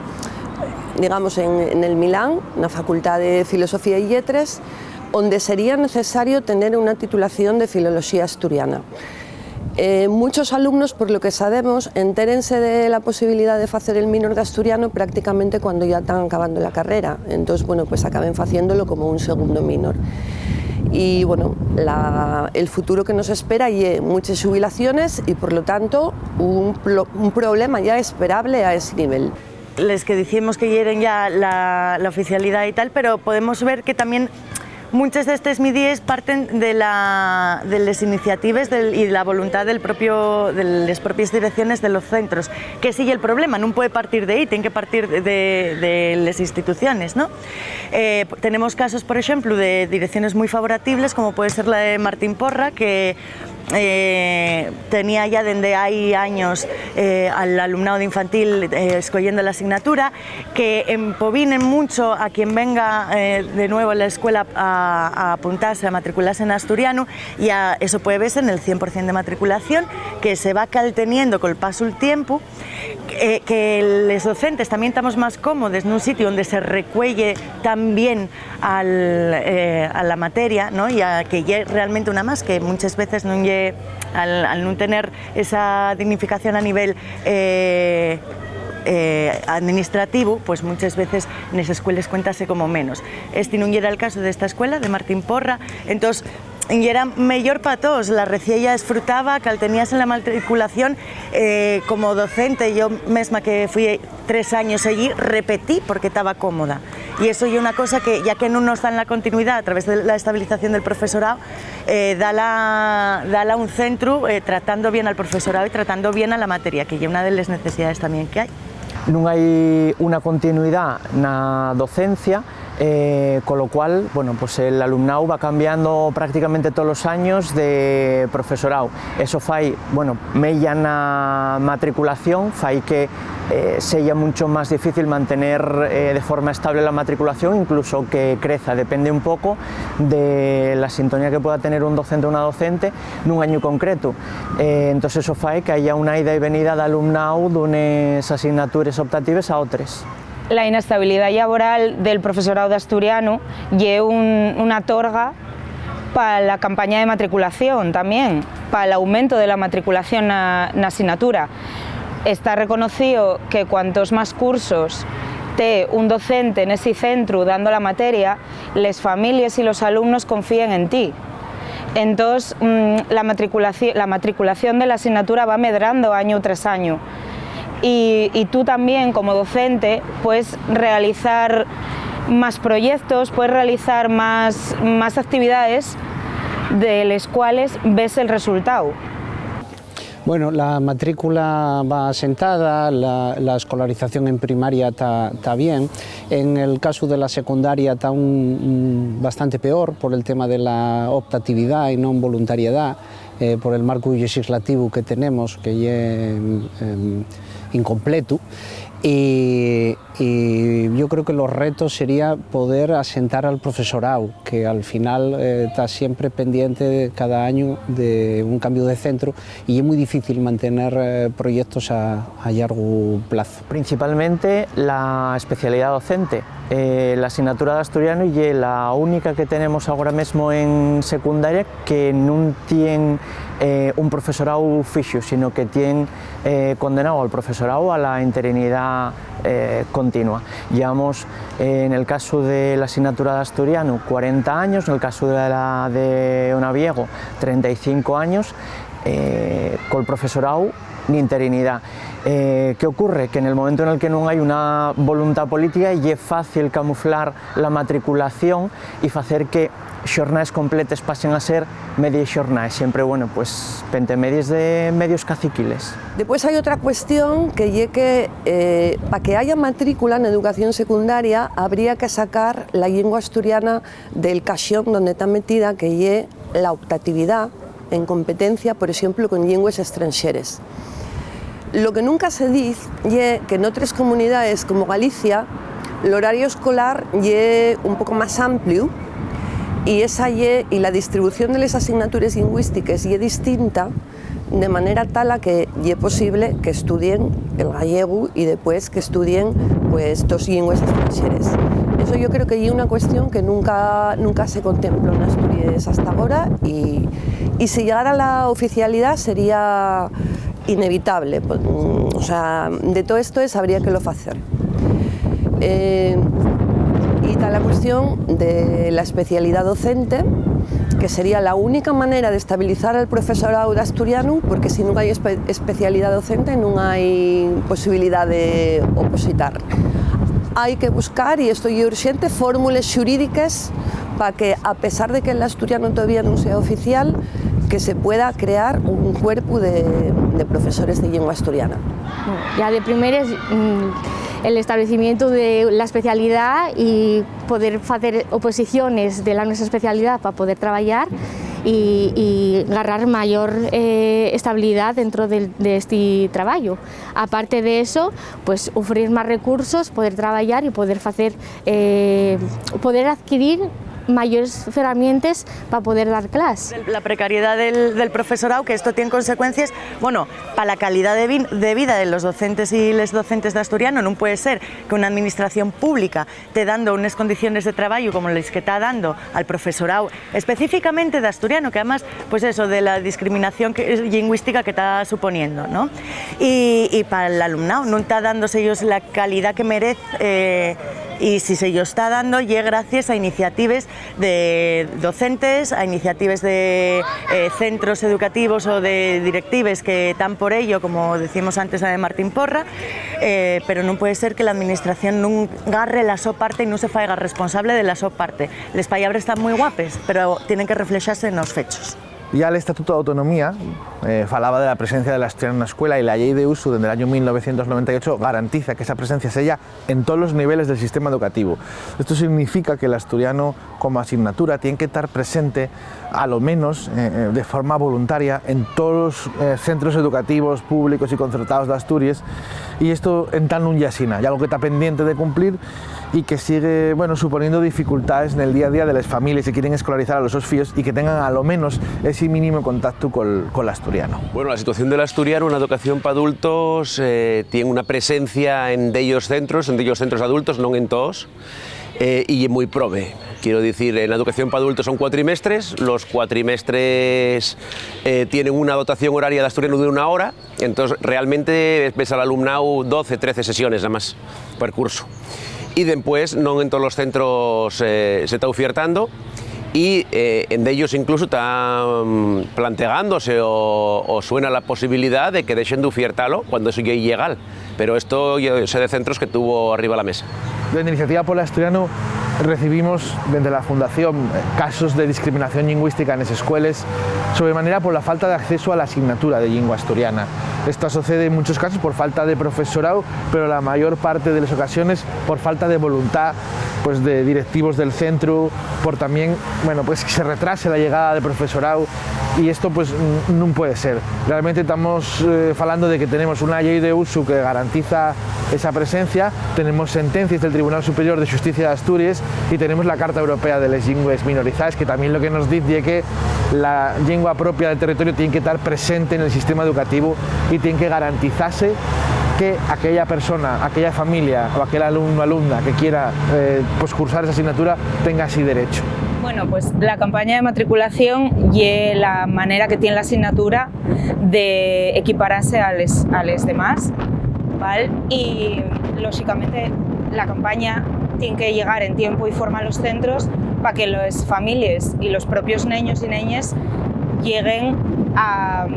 S10: el Milán, en la Facultad de Filosofía y Letras, donde sería necesario tener una titulación de filología asturiana. Muchos alumnos, por lo que sabemos, entérense de la posibilidad de hacer el minor de asturiano prácticamente cuando ya están acabando la carrera, entonces bueno, pues acaben haciéndolo como un segundo minor. Y bueno, el futuro que nos espera y muchas jubilaciones y por lo tanto un problema ya esperable a ese nivel.
S20: Les que decimos que hieren ya la oficialidad y tal, pero podemos ver que también muchas de estas medidas parten de las iniciativas y de la voluntad de las propias direcciones de los centros, que sigue el problema, no puede partir de ahí, tiene que partir de las instituciones, ¿no? Tenemos casos, por ejemplo, de direcciones muy favorables, como puede ser la de Martín Porra, que tenía ya desde hay años al alumnado de infantil escogiendo la asignatura, que empobinen mucho a quien venga de nuevo a la escuela a apuntarse, a matricularse en asturiano, y eso puede verse en el 100% de matriculación, que se va calteniendo con el paso del tiempo, que los docentes también estamos más cómodos en un sitio donde se recuelle tan bien a la materia, ¿no? Y a que llegue realmente una más, que muchas veces no llegue, al no tener esa dignificación a nivel administrativo, pues muchas veces en esas escuelas cuéntase como menos. Este no era el caso de esta escuela, de Martín Porra, entonces y era mejor para todos, la reciella disfrutaba, que al tenías en la matriculación como docente, yo misma que fui 3 años allí, repetí porque estaba cómoda. Y eso es una cosa que, ya que no nos dan la continuidad a través de la estabilización del profesorado, dala un centro tratando bien al profesorado y tratando bien a la materia, que es una de las necesidades también que hay.
S21: No hay una continuidad en la docencia con lo cual, bueno, pues el alumnado va cambiando prácticamente todos los años de profesorado. Eso fai, bueno, mella na matriculación, fai que sea mucho más difícil mantener de forma estable la matriculación, incluso que creza, depende un poco de la sintonía que pueda tener un docente o una docente nun año concreto. Entonces eso fai que haya una ida y venida de alumnado d'unes asignatures optatives a otras.
S3: La inestabilidad laboral del profesorado de asturiano lle una torga para la campaña de matriculación también, para el aumento de la matriculación na asignatura. Está reconocido que cuantos más cursos té un docente en ese centro dando la materia, las familias y los alumnos confían en ti. Entonces la matriculación de la asignatura va medrando año tras año. Y tú también como docente puedes realizar más proyectos, puedes realizar más actividades de las cuales ves el resultado.
S19: Bueno, la matrícula va asentada, la escolarización en primaria está bien. En el caso de la secundaria está bastante peor por el tema de la optatividad y no voluntariedad, por el marco legislativo que tenemos, que es incompleto. Y yo creo que los retos sería poder asentar al profesorado, que al final está siempre pendiente cada año de un cambio de centro y es muy difícil mantener proyectos a largo plazo.
S21: Principalmente la especialidad docente. La asignatura de asturiano y la única que tenemos ahora mismo en secundaria que no tiene un profesorado fixo, sino que tiene condenado al profesorado a la interinidad continua. Llevamos, en el caso de la asignatura de asturiano, 40 años, en el caso de la de Onaviego, 35 años, con el profesorado ni interinidad. ¿Qué ocurre? Que en el momento en el que no hay una voluntad política y es fácil camuflar la matriculación y hacer que xornades completas pasen a ser medias xornades, siempre, bueno, pues pentemedias de medios caciquiles.
S10: Después hay otra cuestión que es que para que haya matrícula en educación secundaria habría que sacar la lengua asturiana del caixón donde está metida, que es la optatividad en competencia, por ejemplo, con lenguas extranjeras. Lo que nunca se dice es que en otras comunidades como Galicia el horario escolar es un poco más amplio y la distribución de las asignaturas lingüísticas es distinta, de manera tal a que es posible que estudien el gallego y después que estudien pues dos lenguas extranjeras. Eso yo creo que es una cuestión que nunca se contempló en Asturias hasta ahora y si llegara a la oficialidad sería inevitable, o sea, de todo esto habría que lo hacer. Y está la cuestión de la especialidad docente, que sería la única manera de estabilizar el profesorado de asturiano, porque si no hay especialidad docente no hay posibilidad de opositar. Hay que buscar, y esto es urgente, fórmulas jurídicas para que, a pesar de que el asturiano todavía no sea oficial, que se pueda crear un cuerpo de profesores de lengua asturiana.
S22: Ya de primeras, el establecimiento de la especialidad y poder hacer oposiciones de la nuestra especialidad para poder trabajar y agarrar mayor estabilidad dentro de este trabajo. Aparte de eso, pues ofrecer más recursos, poder trabajar y poder adquirir mayores herramientas para poder dar clases.
S20: La precariedad del profesorado, que esto tiene consecuencias, bueno, para la calidad de vida de los docentes y les docentes de asturiano. No puede ser que una administración pública te dando unas condiciones de trabajo como las que está dando al profesorado, específicamente de asturiano, que además, pues eso, de la discriminación lingüística que está suponiendo, ¿no? Y para el alumnado no está dándose ellos la calidad que merece, y si se lo está dando, y gracias a iniciativas de docentes, a iniciativas de centros educativos o de directives que están por ello, como decimos antes de Martín Porra, pero no puede ser que la administración no agarre la su parte y no se haga responsable de la su parte. Las palabras están muy guapes, pero tienen que reflejarse en los hechos.
S4: Ya el Estatuto de Autonomía falaba de la presencia del asturiano na escuela y la Ley de Uso desde el año 1998 garantiza que esa presencia sea en todos los niveles del sistema educativo. Esto significa que el asturiano como asignatura tiene que estar presente a lo menos de forma voluntaria en todos los centros educativos públicos y concertados de Asturias, y esto en tal un yasina, y algo que está pendiente de cumplir y que sigue suponiendo dificultades en el día a día de las familias que quieren escolarizar a los sus hijos y que tengan a lo menos ese mínimo contacto con el asturiano.
S6: Bueno, la situación del asturiano en la educación para adultos tiene una presencia en dellos centros adultos, no en todos, y muy prove. Quiero decir, en la educación para adultos son cuatrimestres, los cuatrimestres tienen una dotación horaria de asturiano de 1 hora, entonces realmente ves al alumnado 12, 13 sesiones nada más por curso. Y después no en todos los centros se está ofertando, y en ellos incluso está planteándose o suena la posibilidad de que dejen de ofertarlo cuando eso ya es ilegal, pero esto yo sé de centros que tuvo arriba la mesa.
S4: De Iniciativa por el Asturiano recibimos desde la Fundación casos de discriminación lingüística en las escuelas, sobremanera por la falta de acceso a la asignatura de lengua asturiana. Esto sucede en muchos casos por falta de profesorado, pero la mayor parte de las ocasiones por falta de voluntad de directivos del centro, por también que se retrase la llegada de profesorado, y esto no puede ser. Realmente estamos hablando de que tenemos una ley de uso que garantiza esa presencia, tenemos sentencias del Tribunal Superior de Justicia de Asturias y tenemos la Carta Europea de las Lengües Minorizadas, que también lo que nos dice es que la lengua propia del territorio tiene que estar presente en el sistema educativo y tiene que garantizarse que aquella persona, aquella familia o aquel alumno o alumna que quiera cursar esa asignatura tenga así derecho.
S3: Bueno, pues la campaña de matriculación y la manera que tiene la asignatura de equipararse a los demás, ¿vale? Y lógicamente la campaña tiene que llegar en tiempo y forma a los centros para que las familias y los propios niños y niñas lleguen a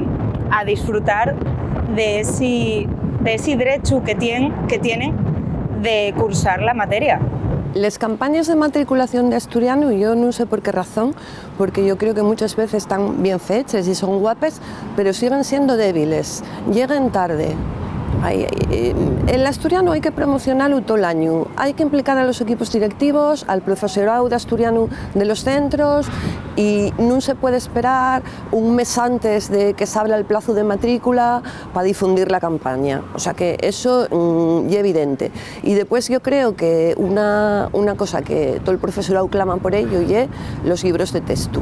S3: disfrutar de ese derecho que tienen de cursar la materia.
S10: Las campañas de matriculación de asturiano, yo no sé por qué razón, porque yo creo que muchas veces están bien hechas y son guapas, pero siguen siendo débiles, llegan tarde. El asturiano hay que promocionarlo todo el año, hay que implicar a los equipos directivos, al profesorado de asturiano de los centros, y no se puede esperar un mes antes de que se abra el plazo de matrícula para difundir la campaña. O sea que eso es evidente. Y después yo creo que una cosa que todo el profesorado clama por ello es los libros de texto.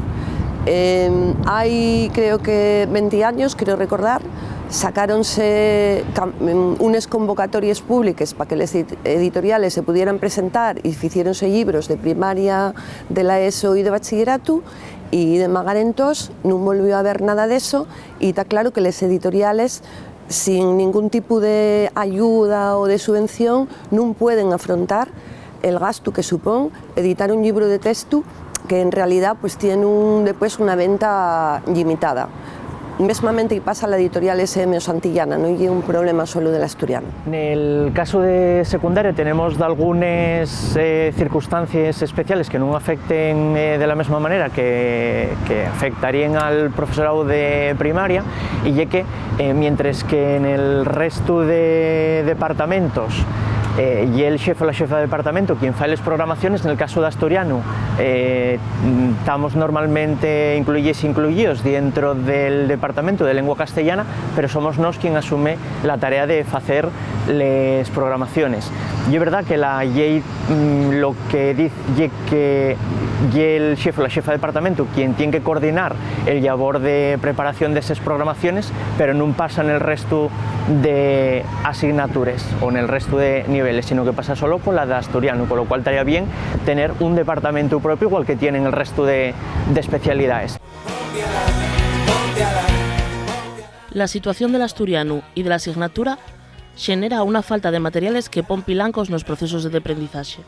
S10: Hay creo que 20 años, quiero recordar, sacáronse unas convocatorias públicas para que las editoriales se pudieran presentar y hicieronse libros de primaria, de la ESO y de bachillerato, y de magarentos no volvió a haber nada de eso, y está claro que las editoriales sin ningún tipo de ayuda o de subvención no pueden afrontar el gasto que supone editar un libro de texto que en realidad tiene después una venta limitada. Mesmamente pasa a la editorial SM o Santillana, no hay un problema solo del asturiano.
S21: En el caso de secundaria tenemos algunas circunstancias especiales que no afecten de la misma manera que afectarían al profesorado de primaria, y es que mientras que en el resto de departamentos y el jefe o la jefa de departamento quien fae las programaciones, en el caso de asturiano estamos normalmente incluidos dentro del departamento de lengua castellana, pero somos nos quien asume la tarea de hacer las programaciones. Y es verdad que la ley lo que dice que el jefe o la jefa de departamento quien tiene que coordinar el labor de preparación de esas programaciones, pero no pasa en el resto de asignaturas o en el resto de niveles, sino que pasa solo con la de asturiano, con lo cual estaría bien tener un departamento propio igual que tienen el resto de especialidades.
S1: La situación del asturiano y de la asignatura genera una falta de materiales que pon pilancos nos procesos de aprendizaje.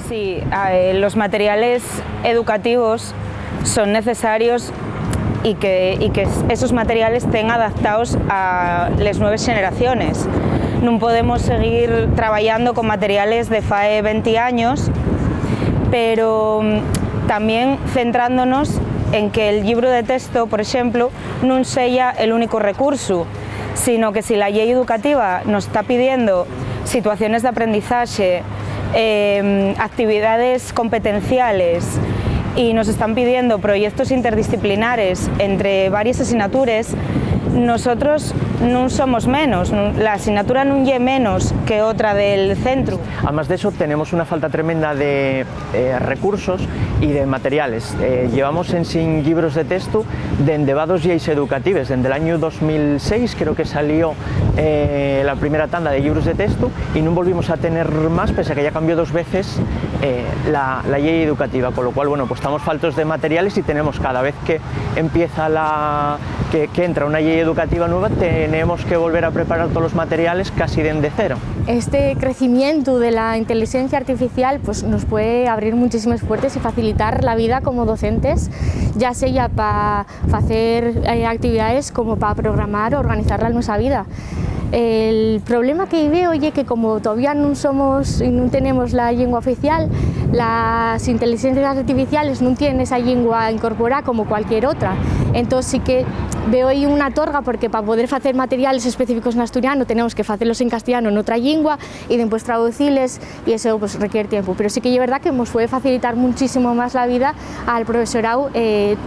S3: Sí, los materiales educativos son necesarios y que esos materiales estén adaptados a las nuevas generaciones. No podemos seguir trabajando con materiales de fae 20 años, pero también centrándonos en que el libro de texto, por exemplo, non sella el único recurso, sino que si la ley educativa nos está pidiendo situaciones de aprendizaje, actividades competenciales y nos están pidiendo proyectos interdisciplinares entre varias asignaturas, nosotros no somos menos, la asignatura no es menos que otra del centro.
S21: Además de eso, tenemos una falta tremenda de recursos y de materiales. Llevamos en sin libros de texto dende va dos lleis educatives. Desde el año 2006 creo que salió la primera tanda de libros de texto y no volvimos a tener más, pese a que ya cambió 2 veces la ley educativa, con lo cual, bueno, pues estamos faltos de materiales y tenemos cada vez que empieza que entra una ley educativa nueva, tenemos que volver a preparar todos los materiales casi desde cero.
S22: Este crecimiento de la inteligencia artificial pues, nos puede abrir muchísimas puertas y facilitar la vida como docentes, ya sea para hacer actividades como para programar o organizar nuestra vida. El problema que veo es que como todavía no somos y no tenemos la lengua oficial, las inteligencias artificiales no tienen esa lengua incorporada como cualquier otra. Entonces sí que veo ahí una torga porque para poder hacer materiales específicos en asturiano tenemos que hacerlos en castellano en otra lengua y después traducirles y eso pues requiere tiempo. Pero sí que es verdad que nos puede facilitar muchísimo más la vida al profesorado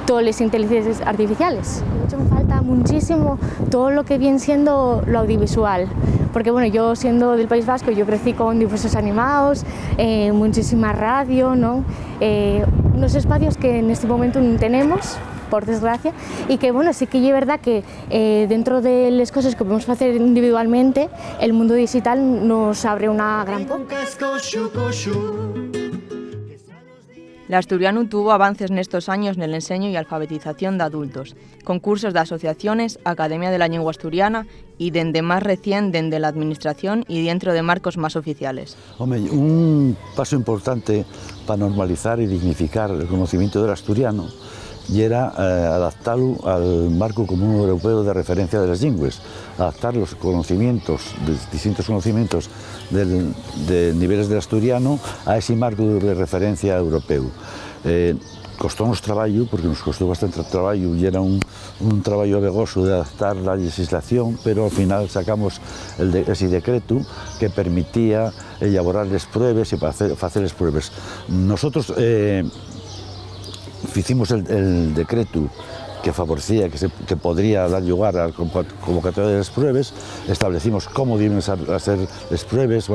S22: todas las inteligencias artificiales. Me falta muchísimo todo lo que viene siendo lo audiovisual, porque bueno, yo siendo del País Vasco, yo crecí con dibujos animados, muchísima radio, ¿no? Unos espacios que en este momento no tenemos, por desgracia, y que bueno, sí que es verdad que dentro de las cosas que podemos hacer individualmente, el mundo digital nos abre una gran puerta.
S12: L'asturianu tuvo avances en estos años en el enseño y alfabetización de adultos, concursos de asociaciones, Academia de la Lengua Asturiana y dende más recién dende la administración y dentro de marcos más oficiales.
S18: Hombre, un paso importante para normalizar y dignificar el conocimiento del asturiano y era adaptarlo al marco común europeo de referencia de las lenguas, adaptar los conocimientos, distintos conocimientos de niveles del asturiano a ese marco de referencia europeo. Costónos traballo, porque nos costó bastante trabajo y era un trabajo abegoso de adaptar la legislación, pero al final sacamos ese decreto que permitía elaborar las pruebas y hacer las pruebas. Nosotros hicimos el decreto que favorecía que podría dar lugar a la convocatoria de las pruebas, establecimos cómo deben ser las pruebas,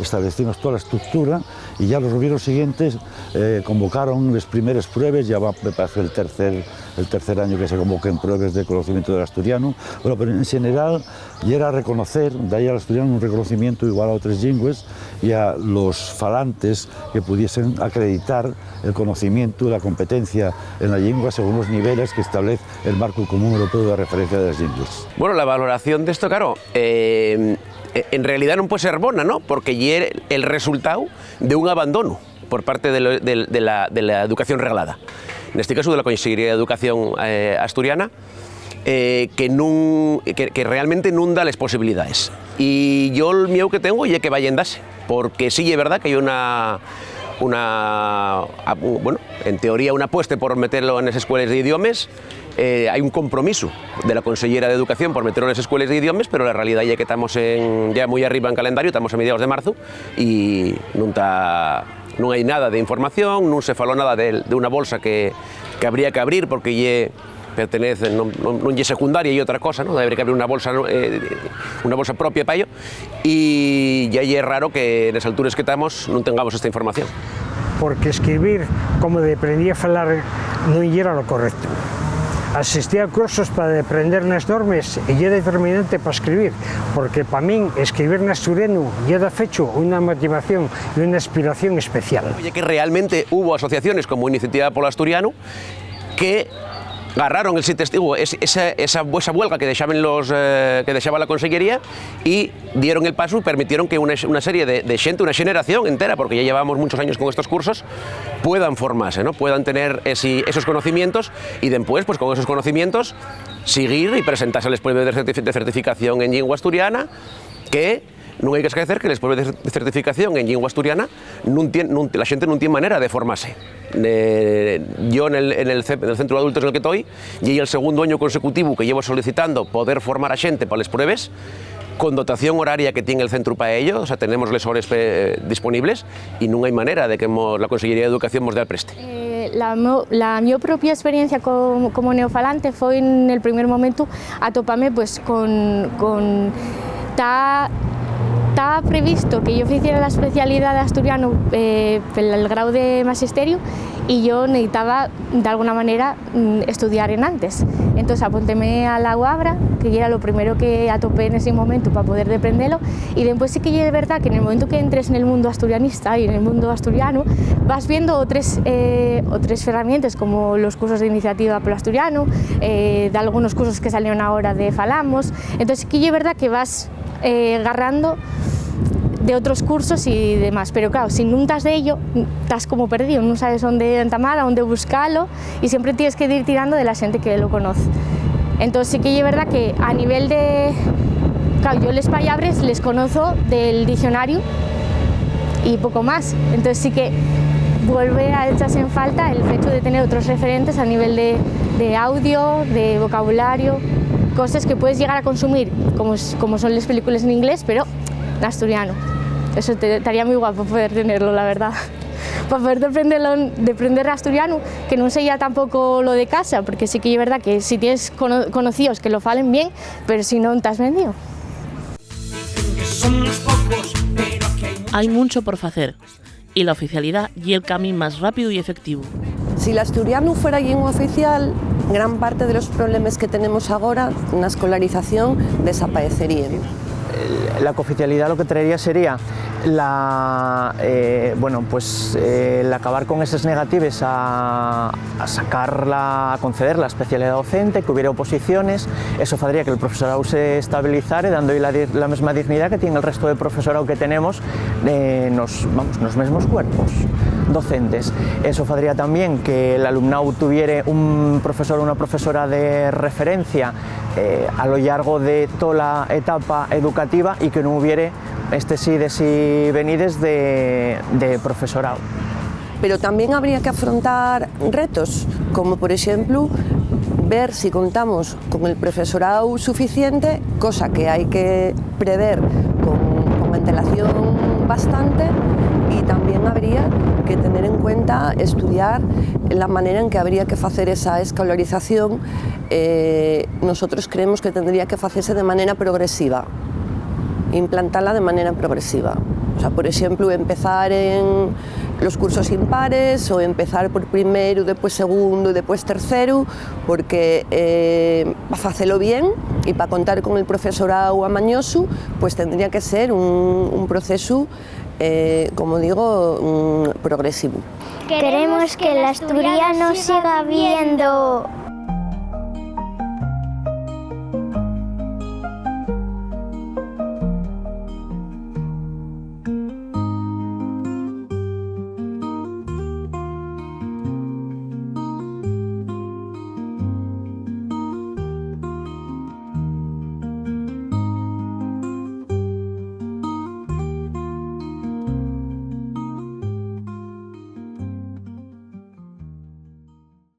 S18: establecimos toda la estructura y ya los gobiernos siguientes convocaron las primeras pruebas, ya va, me parece, el tercer año que se convoquen pruebas de conocimiento del asturiano, bueno, pero en general ya era reconocer, de ahí al asturiano un reconocimiento igual a otras lenguas y a los falantes que pudiesen acreditar el conocimiento y la competencia en la lengua según los niveles que establece el marco común europeo de referencia de las lenguas.
S6: Bueno, la valoración de esto, claro, en realidad no puede ser buena, ¿no? Porque ya es el resultado de un abandono por parte de la educación reglada. En este caso de la Consellería de Educación asturiana, que realmente no da las posibilidades. Y yo el miedo que tengo es que vaya en darse, porque sí es verdad que hay bueno, en teoría una apuesta por meterlo en las escuelas de idiomas, hay un compromiso de la Consellera de Educación por meterlo en las escuelas de idiomas, pero la realidad es que estamos ya muy arriba en calendario, estamos a mediados de marzo y no hay nada de información, no se faló nada de una bolsa que habría que abrir porque pertenece, no es secundaria y otra cosa, ¿no? Habría que abrir una bolsa propia para ello y ya es raro que en las alturas que estamos no tengamos esta información.
S7: Porque escribir como de aprendí a hablar no era lo correcto. Asistí a cursos para aprender las normas y es determinante para escribir, porque para mí escribir en asturiano ya da fecho una motivación y una inspiración especial.
S6: Oye, que realmente hubo asociaciones como Iniciativa Polo Asturiano que agarraron ese testigo, esa huelga que dejaba la Consellería y dieron el paso y permitieron que una serie de gente, una generación entera, porque ya llevamos muchos años con estos cursos, puedan formarse, ¿no? Puedan tener esos conocimientos y después, pues con esos conocimientos, seguir y presentarse a las pruebas de certificación en lengua asturiana, que no hay que esquecer que las pruebas de certificación en lengua asturiana la xente non tiene manera de formarse. Yo en el centro de adultos en el que estoy, y el segundo año consecutivo que llevo solicitando poder formar a xente para las pruebas, con dotación horaria que tiene el centro para ello, o sea, tenemos les horas disponibles y no hay manera de que la Consellería de Educación nos dé el preste.
S22: La mi propia experiencia como neofalante foi en el primer momento atoparme pues, estaba previsto que yo hiciera la especialidad de asturiano el grado de magisterio y yo necesitaba de alguna manera estudiar en antes. Entonces apuntéme a la UABRA, que era lo primero que atopé en ese momento para poder aprenderlo, y después sí que es verdad que en el momento que entres en el mundo asturianista y en el mundo asturiano vas viendo otras herramientas como los cursos de iniciativa por asturiano, de algunos cursos que salieron ahora de Falamos, entonces sí que es verdad que vas agarrando de otros cursos y demás, pero claro, si no estás de ello, estás como perdido, no sabes dónde entamar, a dónde buscarlo y siempre tienes que ir tirando de la gente que lo conoce. Entonces sí que es verdad que a nivel de... Claro, yo les palabras les conozco del diccionario y poco más, entonces sí que vuelve a echarse en falta el hecho de tener otros referentes a nivel de audio, de vocabulario, cosas que puedes llegar a consumir, como son las películas en inglés, pero en asturiano. Eso estaría muy guapo poder tenerlo, la verdad. Para poder aprender asturiano, que no sea tampoco lo de casa, porque sí que es verdad que si tienes conocidos que lo falen bien, pero si no, te has vendido.
S1: Hay mucho por hacer, y la oficialidad y el camino más rápido y efectivo.
S10: Si el asturiano fuera lengua oficial, gran parte de los problemas que tenemos ahora en la escolarización desaparecerían.
S21: La cooficialidad lo que traería sería el acabar con esas negativas a conceder la especialidad docente, que hubiera oposiciones. Eso haría que el profesorado se estabilizara, dándole la misma dignidad que tiene el resto de profesorado que tenemos en los mismos cuerpos docentes. Eso haría también que el alumnado tuviera un profesor o una profesora de referencia a lo largo de toda la etapa educativa y que no hubiera ides y venides de profesorado.
S10: Pero también habría que afrontar retos, como por ejemplo ver si contamos con el profesorado suficiente, cosa que hay que prever con antelación bastante, y también habría que tener en cuenta estudiar la manera en que habría que hacer esa escolarización. Nosotros creemos que tendría que hacerse de manera progresiva, implantarla de manera progresiva. O sea, por ejemplo, empezar en los cursos impares o empezar por primero, después segundo y después tercero, porque para hacerlo bien y para contar con el profesorado amañoso, pues tendría que ser un proceso, como digo, progresivo.
S5: Queremos que el asturiano siga viendo